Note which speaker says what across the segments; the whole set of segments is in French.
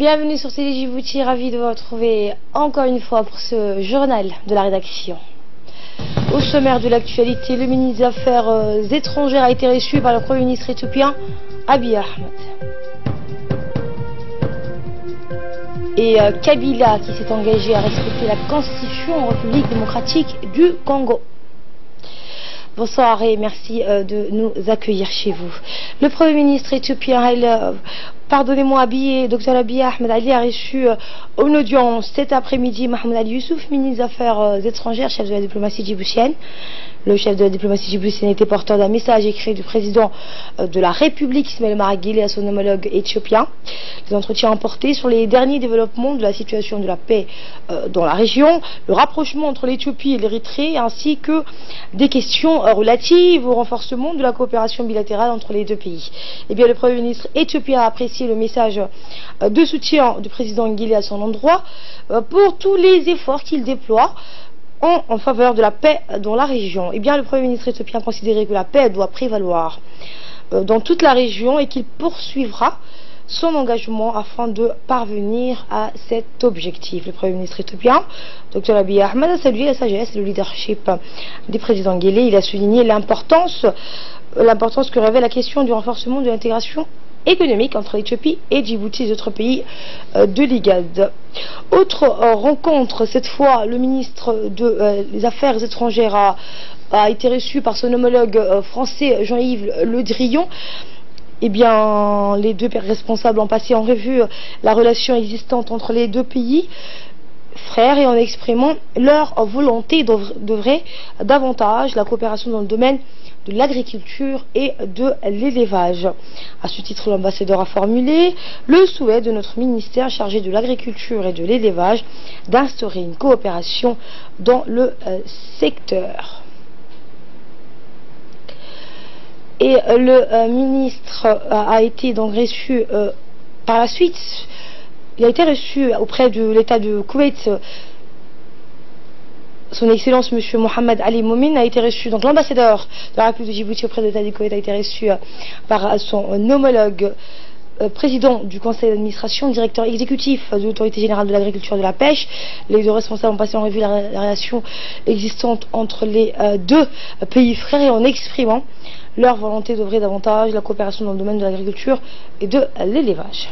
Speaker 1: Bienvenue sur Télé Djibouti, ravi de vous retrouver encore une fois pour ce journal de la rédaction. Au sommaire de l'actualité, le ministre des Affaires étrangères a été reçu par le Premier ministre éthiopien Abiy Ahmed. Et Kabila qui s'est engagé à respecter la Constitution en République démocratique du Congo. Bonsoir et merci de nous accueillir chez vous. Le Premier ministre éthiopien, Dr Abiy Ahmed Ali a reçu une audience cet après-midi Mohamed Ali Youssouf, ministre des Affaires étrangères, chef de la diplomatie djiboutienne. Le chef de la diplomatie djiboutienne était porteur d'un message écrit du président de la République, Ismaël Omar Guelleh, à son homologue éthiopien. Les entretiens ont porté sur les derniers développements de la situation de la paix dans la région, le rapprochement entre l'Éthiopie et l'Érythrée, ainsi que des questions relatives au renforcement de la coopération bilatérale entre les deux pays. Eh bien, le Premier ministre éthiopien a apprécié le message de soutien du président Guelleh à son endroit pour tous les efforts qu'il déploie en faveur de la paix dans la région. Eh bien, le Premier ministre éthiopien a considéré que la paix doit prévaloir dans toute la région et qu'il poursuivra son engagement afin de parvenir à cet objectif. Le Premier ministre éthiopien, Dr Abiy Ahmed, a salué la sagesse et le leadership du président Guelleh. Il a souligné l'importance que revêt la question du renforcement de l'intégration économique entre l'Éthiopie et Djibouti et d'autres pays de l'IGAD. Autre rencontre, cette fois le ministre des Affaires étrangères a été reçu par son homologue français Jean-Yves Le Drian. Eh bien, les deux responsables ont passé en revue la relation existante entre les deux pays frères et en exprimant leur volonté d'œuvrer davantage la coopération dans le domaine de l'agriculture et de l'élevage. À ce titre, l'ambassadeur a formulé le souhait de notre ministère chargé de l'agriculture et de l'élevage d'instaurer une coopération dans le secteur. Et le ministre a été donc reçu par la suite. Il a été reçu auprès de l'État de Koweït. Son Excellence M. Mohamed Ali Momin a été reçu, donc l'ambassadeur de la République de Djibouti auprès de l'État du Koweït a été reçu par son homologue président du conseil d'administration, directeur exécutif de l'autorité générale de l'agriculture et de la pêche. Les deux responsables ont passé en revue la relation existante entre les deux pays frères et en exprimant leur volonté d'œuvrer davantage la coopération dans le domaine de l'agriculture et de l'élevage.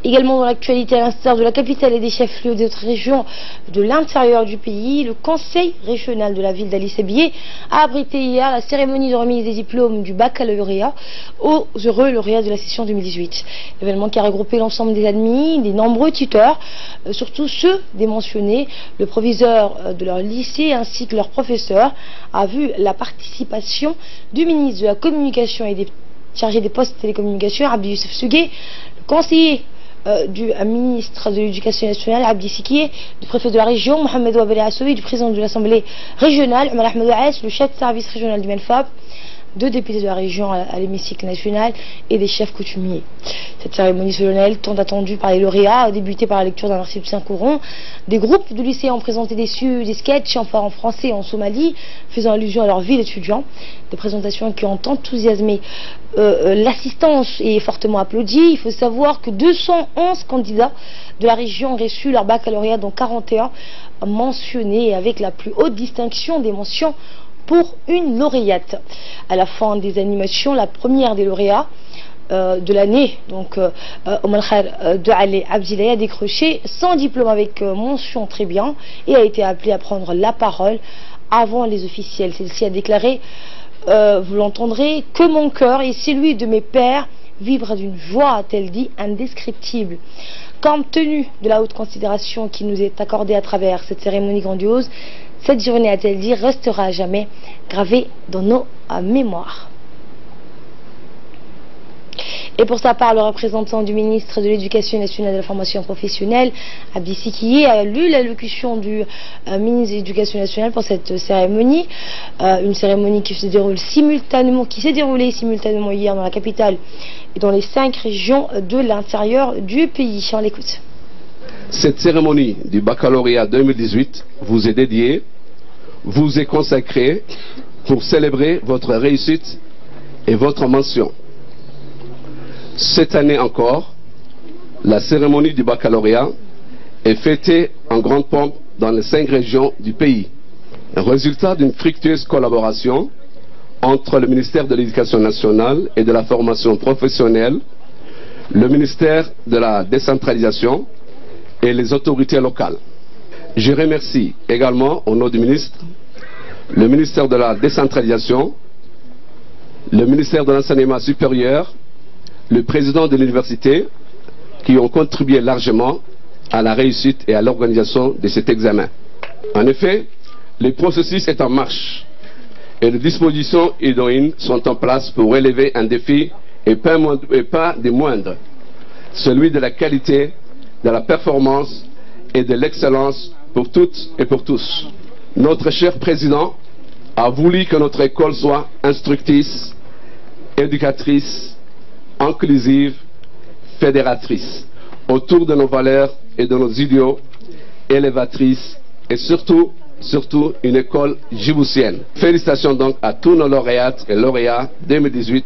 Speaker 1: Également dans l'actualité, à l'instar de la capitale et des chefs-lieux d'autres régions de l'intérieur du pays, le conseil régional de la ville d'Ali Sabié a abrité hier la cérémonie de remise des diplômes du baccalauréat aux heureux lauréats de la session 2018. L'événement qui a regroupé l'ensemble des admis, des nombreux tuteurs, surtout ceux des mentionnés, le proviseur de leur lycée ainsi que leurs professeurs, a vu la participation du ministre de la Communication et des chargé des postes de télécommunications, Abdi Youssef Sougué, le conseiller du ministre de l'Éducation nationale, Abdi Sikié, du préfet de la région, Mohamed Ouabeli Assoui, du président de l'Assemblée régionale, Omar Ahmed Aes, le chef de service régional du MENFAB, deux députés de la région à l'hémicycle national et des chefs coutumiers. Cette cérémonie solennelle, tant attendue par les lauréats, a débuté par la lecture d'un article Saint-Couron. Des groupes de lycéens ont présenté des sketchs en français et en somalie, faisant allusion à leur vie d'étudiants. Des présentations qui ont enthousiasmé l'assistance et fortement applaudi. Il faut savoir que 211 candidats de la région ont reçu leur baccalauréat, dont 41 mentionnés, avec la plus haute distinction des mentions pour une lauréate. À la fin des animations, la première des lauréats de l'année, donc Omar de Ali Abdillahi, a décroché son diplôme avec mention très bien et a été appelée à prendre la parole avant les officiels. Celle-ci a déclaré, vous l'entendrez, que mon cœur et celui de mes pères vibrent d'une joie, a-t-elle dit, indescriptible. Compte tenu de la haute considération qui nous est accordée à travers cette cérémonie grandiose, cette journée, a-t-elle dit, restera à jamais gravée dans nos mémoires. Et pour sa part, le représentant du ministre de l'Éducation nationale et de la formation professionnelle, Abdi Sikié, a lu l'allocution du ministre de l'Éducation nationale pour cette cérémonie. Une cérémonie qui s'est déroulée simultanément hier dans la capitale et dans les 5 régions de l'intérieur du pays. On l'écoute.
Speaker 2: Cette cérémonie du baccalauréat 2018 vous est dédiée, vous est consacrée pour célébrer votre réussite et votre mention. Cette année encore, la cérémonie du baccalauréat est fêtée en grande pompe dans les 5 régions du pays. Un résultat d'une fructueuse collaboration entre le ministère de l'Éducation nationale et de la formation professionnelle, le ministère de la décentralisation et les autorités locales. Je remercie également, au nom du ministre, le ministère de la décentralisation, le ministère de l'enseignement supérieur, le président de l'université, qui ont contribué largement à la réussite et à l'organisation de cet examen. En effet, le processus est en marche et les dispositions idoines sont en place pour relever un défi et pas des moindres, celui de la qualité, de la performance et de l'excellence pour toutes et pour tous. Notre cher président a voulu que notre école soit instructrice, éducatrice, inclusive, fédératrice, autour de nos valeurs et de nos idéaux, élévatrice et surtout une école djiboutienne. Félicitations donc à tous nos lauréates et lauréats 2018.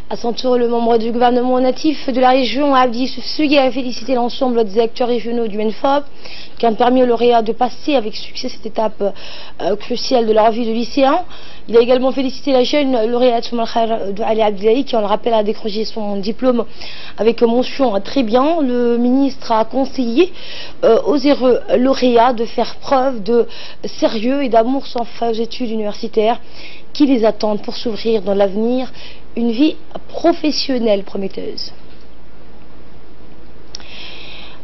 Speaker 1: À son tour, le membre du gouvernement natif de la région, Abdi Soufsugui, a félicité l'ensemble des acteurs régionaux du MENFOP qui ont permis aux lauréats de passer avec succès cette étape cruciale de leur vie de lycéen. Il a également félicité la jeune lauréate Soumal Khair Douali Abdelhaï qui, on le rappelle, a décroché son diplôme avec mention très bien. Le ministre a conseillé aux heureux lauréats de faire preuve de sérieux et d'amour sans fin aux études universitaires qui les attendent pour s'ouvrir dans l'avenir une vie professionnelle prometteuse.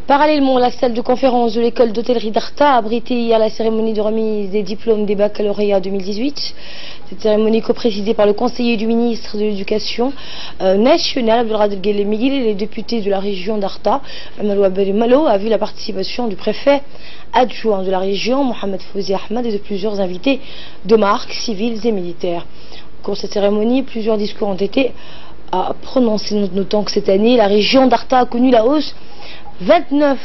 Speaker 1: Parallèlement, la salle de conférence de l'école d'hôtellerie d'Arta a abrité hier la cérémonie de remise des diplômes des baccalauréats 2018. Cette cérémonie co-présidée par le conseiller du ministre de l'Éducation nationale, Abdelkader Guelmiguel, et les députés de la région d'Arta, Amalou Abel Malo, a vu la participation du préfet adjoint de la région, Mohamed Fouzi Ahmed, et de plusieurs invités de marque, civils et militaires. Au cours de cette cérémonie, plusieurs discours ont été prononcés, notant que cette année, la région d'Arta a connu la hausse 29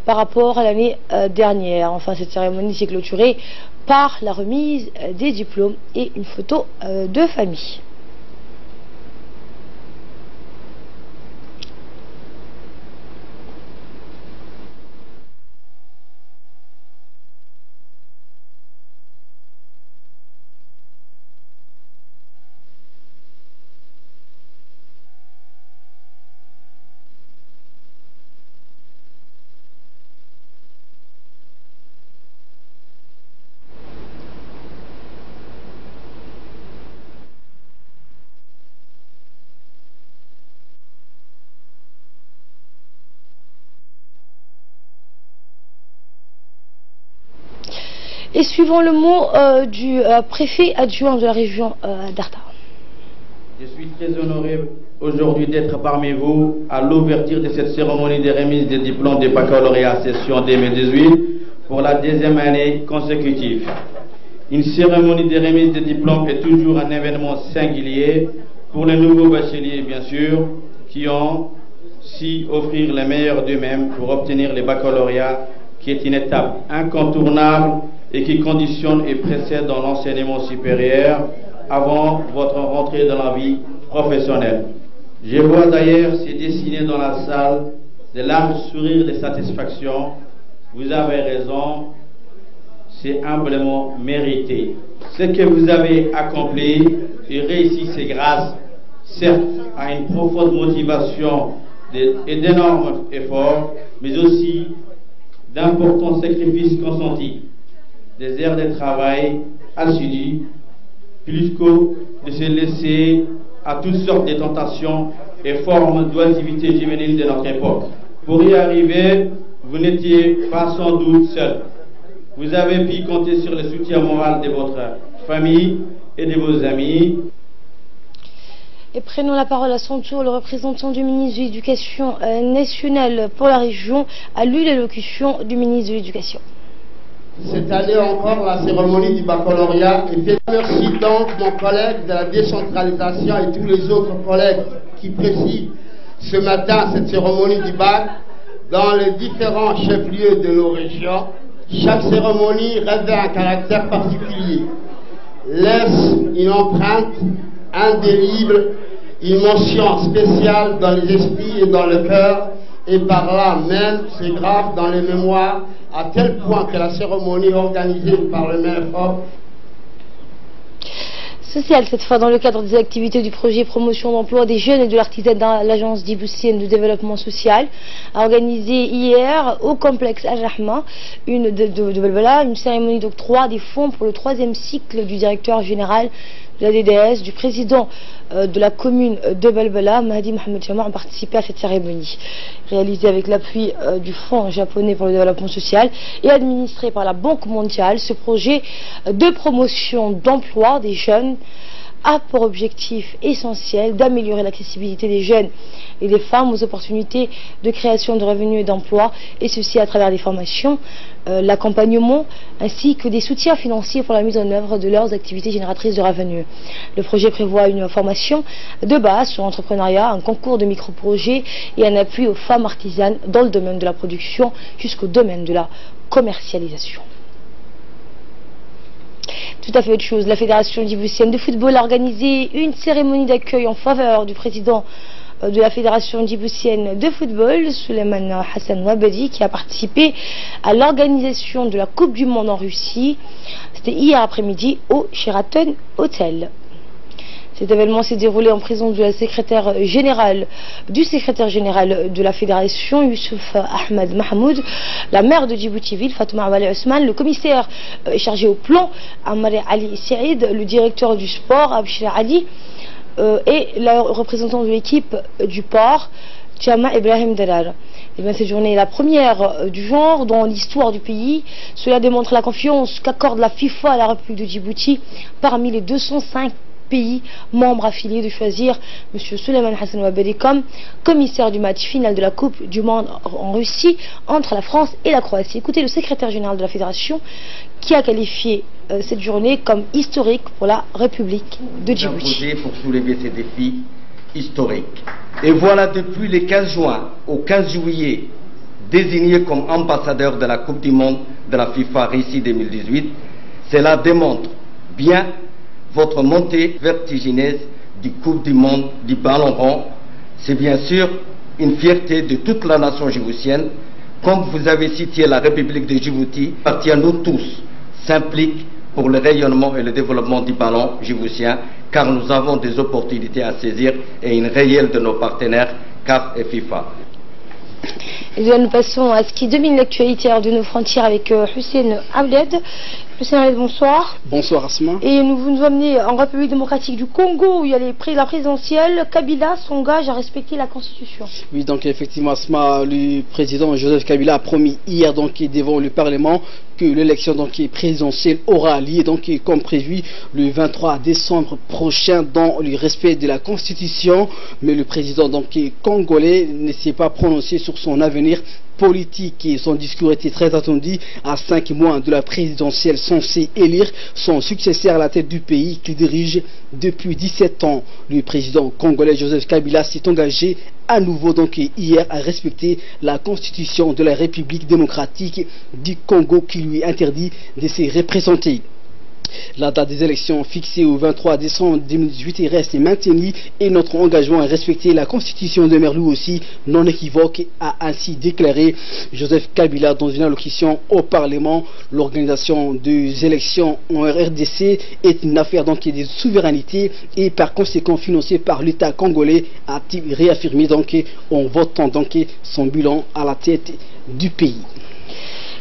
Speaker 1: par rapport à l'année dernière. Enfin, cette cérémonie s'est clôturée par la remise des diplômes et une photo de famille. Et suivons le mot du préfet adjoint de la région d'Arta.
Speaker 3: Je suis très honoré aujourd'hui d'être parmi vous à l'ouverture de cette cérémonie de remise des diplômes des baccalauréats session 2018 pour la 2e année consécutive. Une cérémonie de remise des diplômes est toujours un événement singulier pour les nouveaux bacheliers, bien sûr, qui ont su offrir le meilleur d'eux-mêmes pour obtenir le baccalauréat, qui est une étape incontournable et qui conditionne et précède dans l'enseignement supérieur avant votre rentrée dans la vie professionnelle. Je vois d'ailleurs se dessiner dans la salle de larges sourires de satisfaction. Vous avez raison, c'est humblement mérité. Ce que vous avez accompli et réussi, c'est grâce, certes, à une profonde motivation et d'énormes efforts, mais aussi d'importants sacrifices consentis, des heures de travail assidus, plus que de se laisser à toutes sortes de tentations et formes d'oisiveté juvénile de notre époque. Pour y arriver, vous n'étiez pas sans doute seul. Vous avez pu compter sur le soutien moral de votre famille et de vos amis.
Speaker 1: Et prenons la parole à son tour, le représentant du ministre de l'Éducation nationale pour la région a lu l'allocution du ministre de l'Éducation.
Speaker 4: Cette année encore, la cérémonie du baccalauréat est faite. Merci donc mon collègue de la décentralisation et tous les autres collègues qui président ce matin cette cérémonie du bac dans les différents chefs-lieux de nos régions. Chaque cérémonie revêt un caractère particulier, laisse une empreinte indélébile, une mention spéciale dans les esprits et dans le cœur, et par là même c'est grave dans les mémoires, à tel point que la cérémonie organisée par le MEFOP
Speaker 1: social, cette fois dans le cadre des activités du projet promotion d'emploi des jeunes et de l'artisanat, l'agence djiboutienne de développement social a organisé hier au complexe Al-Rahma une cérémonie d'octroi des fonds pour le 3e cycle du directeur général de la DDS, du président de la commune de Belbela, Mahdi Mohamed Chamar, ont participé à cette cérémonie. Réalisée avec l'appui du Fonds japonais pour le développement social et administré par la Banque mondiale, ce projet de promotion d'emploi des jeunes a pour objectif essentiel d'améliorer l'accessibilité des jeunes et des femmes aux opportunités de création de revenus et d'emploi, et ceci à travers des formations, l'accompagnement ainsi que des soutiens financiers pour la mise en œuvre de leurs activités génératrices de revenus. Le projet prévoit une formation de base sur l'entrepreneuriat, un concours de micro-projets et un appui aux femmes artisanes dans le domaine de la production jusqu'au domaine de la commercialisation. Tout à fait autre chose, la Fédération djiboutienne de football a organisé une cérémonie d'accueil en faveur du président de la Fédération djiboutienne de football, Souleymane Hassan Wabadi, qui a participé à l'organisation de la Coupe du Monde en Russie. C'était hier après-midi au Sheraton Hotel. Cet événement s'est déroulé en présence de la secrétaire générale, du secrétaire général de la Fédération, Youssouf Ahmed Mahmoud, la maire de Djibouti-Ville, Fatouma Awali Ousmane, le commissaire chargé au plan, Ammar Ali Saïd, le directeur du sport, Abshir Ali, et le représentant de l'équipe du port, Tchama Ibrahim Darar. Cette journée est la première du genre dans l'histoire du pays. Cela démontre la confiance qu'accorde la FIFA à la République de Djibouti parmi les 205 pays membres affiliés de choisir M. Souleymane Hassan Wabadi comme commissaire du match final de la Coupe du Monde en Russie entre la France et la Croatie. Écoutez le secrétaire général de la Fédération qui a qualifié cette journée comme historique pour la République de Djibouti.
Speaker 5: Pour soulever ces défis historiques. Et voilà, depuis le 15 juin au 15 juillet, désigné comme ambassadeur de la Coupe du Monde de la FIFA Russie 2018, cela démontre bien votre montée vertigineuse du Coupe du Monde du ballon rond. C'est bien sûr une fierté de toute la nation djiboutienne. Comme vous avez cité, la République de Djibouti appartient à nous tous, s'implique pour le rayonnement et le développement du ballon djiboutien, car nous avons des opportunités à saisir et une réelle de nos partenaires CAF et FIFA.
Speaker 1: Et bien, nous passons à ce qui domine l'actualité de nos frontières avec Hussein Abded. Hussein Abded, bonsoir.
Speaker 6: Bonsoir Asma.
Speaker 1: Et nous vous amener en République démocratique du Congo où il y a la présidentielle. Kabila s'engage à respecter la Constitution.
Speaker 6: Oui, donc effectivement Asma, le président Joseph Kabila a promis hier donc devant le Parlement que l'élection présidentielle aura lieu comme prévu le 23 décembre prochain dans le respect de la Constitution. Mais le président congolais ne s'est pas prononcé sur son avenir politique et son discours était très attendu à 5 mois de la présidentielle censée élire son successeur à la tête du pays qu'il dirige depuis 17 ans. Le président congolais Joseph Kabila s'est engagé à nouveau hier à respecter la constitution de la République démocratique du Congo qui lui interdit de se représenter. La date des élections fixée au 23 décembre 2018 reste maintenue et notre engagement à respecter la constitution demeure lui aussi non équivoque, a ainsi déclaré Joseph Kabila dans une allocution au Parlement. L'organisation des élections en RDC est une affaire de souveraineté et par conséquent financée par l'État congolais, a-t-il réaffirmé en votant son bilan à la tête du pays.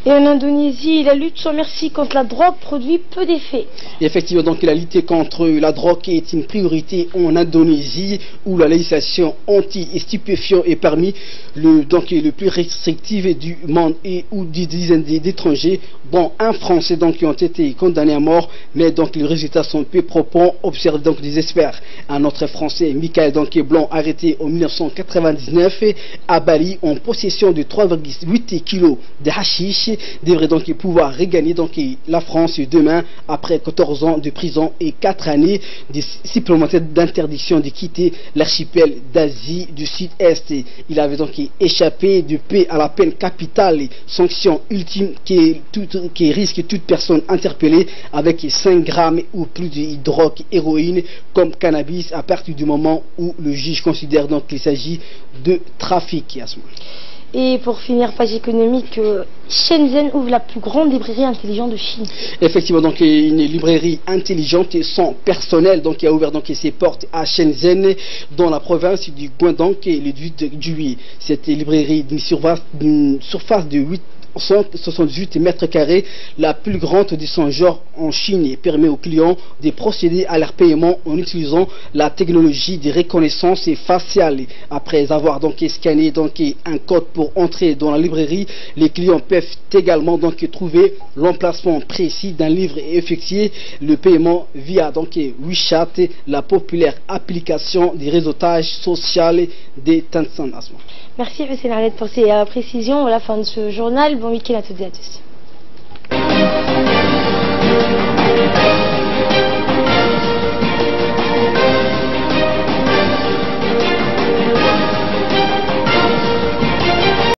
Speaker 1: Et en Indonésie, la lutte sans merci contre la drogue produit peu d'effets.
Speaker 6: Effectivement, la lutte contre la drogue est une priorité en Indonésie où la législation anti-stupéfiants est parmi le plus restrictive du monde et où des dizaines d'étrangers, dont un Français qui ont été condamnés à mort, mais les résultats sont peu probants, observent des experts. Un autre Français, Michael Blanc, arrêté en 1999 à Bali en possession de 3,8 kg de hashish Afrique devrait donc pouvoir regagner donc la France demain après 14 ans de prison et 4 années supplémentaires d'interdiction de quitter l'archipel d'Asie du Sud-Est. Il avait donc échappé de paix à la peine capitale, sanction ultime qui risque toute personne interpellée avec 5 grammes ou plus de drogue, héroïne comme cannabis à partir du moment où le juge considère donc qu'il s'agit de trafic.
Speaker 1: Et pour finir, page économique, Shenzhen ouvre la plus grande librairie intelligente de Chine.
Speaker 6: Effectivement, donc une librairie intelligente et sans personnel donc qui a ouvert donc ses portes à Shenzhen dans la province du Guangdong le 8 juillet. Cette librairie d'une surface de 178 mètres carrés, la plus grande de son genre en Chine, et permet aux clients de procéder à leur paiement en utilisant la technologie de reconnaissance faciale. Après avoir donc scanné donc un code pour entrer dans la librairie, les clients peuvent également donc trouver l'emplacement précis d'un livre et effectuer le paiement via donc WeChat, la populaire application de réseautage social des Tencent.
Speaker 1: Merci M. Narlet pour ces précisions. À la fin de ce journal, bon week-end à toutes et à tous.